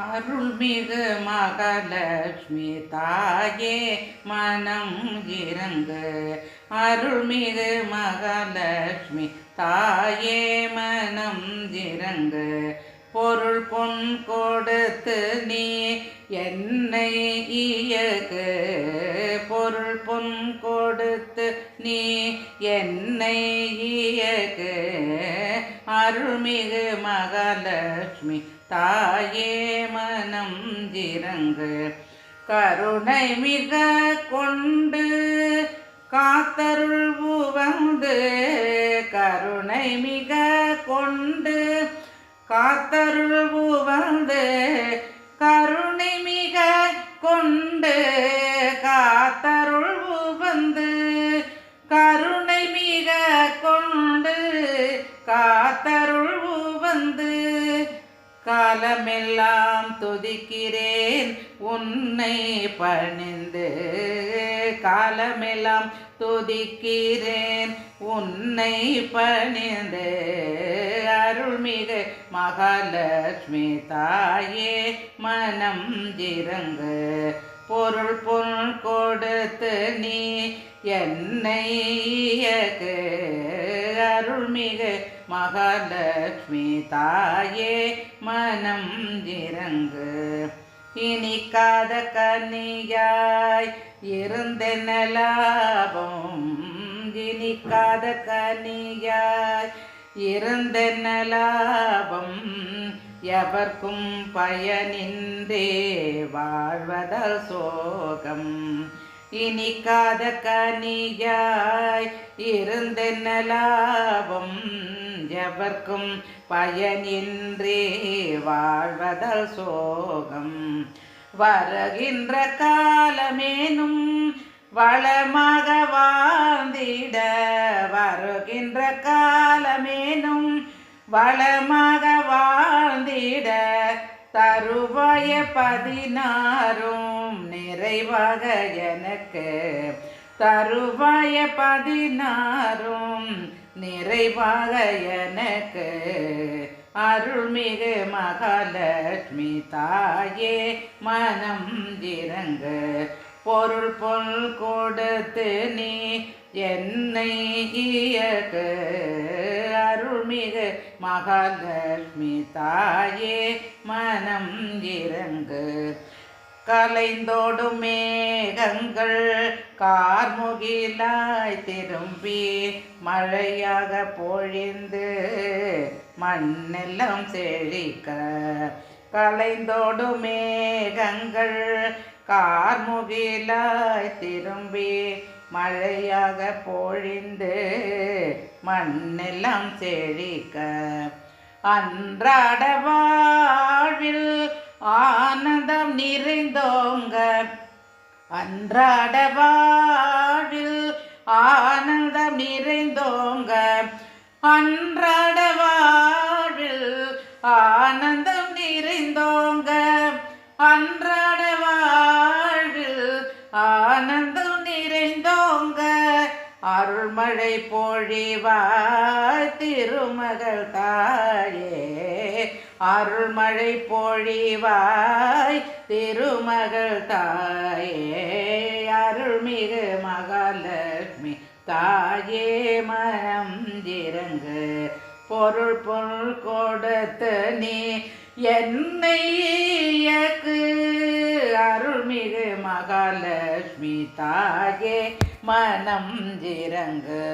அருள்மிகு மகாலட்சுமி தாயே மனம் இறங்கு. அருள்மிகு மகாலட்சுமி தாயே மனம் இறங்கு. பொருள் பொன் கொடுத்து நீ என்னை இயக்கு. பொருள் பொன் கொடுத்து நீ என்னை இயக்கு. அருள்மிகு மகாலட்சுமி தாயே மனம் இறங்கு. கருணை மிக கொண்டு காத்தருள் வந்து. கருணை மிக கொண்டு காத்தருள் வந்து. கருணை மிக கொண்டு காத்தருள் வந்து. கருணை மிக கொண்டு காத்தருள் வந்து. காலமெல்லாம் துதிக்கிறேன் உன்னை பணிந்து. காலமெல்லாம் துதிக்கிறேன் உன்னை பணிந்து. அருள்மிகு மகாலட்சுமி தாயே மனம் இறங்கு. பொருள் பொன் கொடுத்து நீ என்னை இயக்கு. அருள்மிகு மகாலட்சுமி தாயே மனம் இறங்கு. இனிக்காத கன்னியாய் இருந்தென்ன லாபம். இனிக்காத கன்னியாய் இருந்தென்ன லாபம். எவர்க்கும் பயனின்றே வாழ்வதால் சோகம். இனிக்காத கனியாய் இருந்தென்ன லாபம். எவர்க்கும் பயனின்றே வாழ்வதால் சோகம். வருகின்ற காலமேனும் வளமாக வாழ்ந்திட. வருகின்ற காலமேனும் வளமாக வாழ்ந்திட. தருவாய 16 நிறைவாக எனக்கு. தருவாய 16 நிறைவாக எனக்கு. அருள்மிகு மகாலட்சுமி தாயே மனம் இறங்கு. பொருள் பொன் கொடுத்து நீ என்னை இயக்கு. அருள்மிகு மகாலட்சுமி தாயே மனம் இறங்கு. கலைந்தோடும் மேகங்கள் கார்முகிலாய் திரும்பி மழையாக பொழிந்து மண்ணெல்லாம் செழிக்க. கலைந்தோடும் மேகங்கள் கார்முகிலாய் திரும்பி மழையாக பொழிந்து மண்ணெல்லாம் செழிக்க. அன்றாட வாழ்வில் ஆனந்தம் நிறைந்தோங்க. அன்றாட வாழ்வில் ஆனந்தம் நிறைந்தோங்க. அன்றாட வாழ்வில் ஆனந்தம் நிறைந்தோங்க. அன்றாட வாழ்வில் ஆனந்தம் நிறைந்தோங்க. அருள்மழை பொழிவாய் திருமகள் தாயே. அருள்மழை பொழிவாய் திருமகள் தாயே. அருள்மிகு மகாலட்சுமி தாயே மனம் இறங்கு. பொருள் பொன் கொடுத்து நீ என்னை இயக்கு. அருள்மிகு மகாலட்சுமி தாயே மனம் இறங்கு.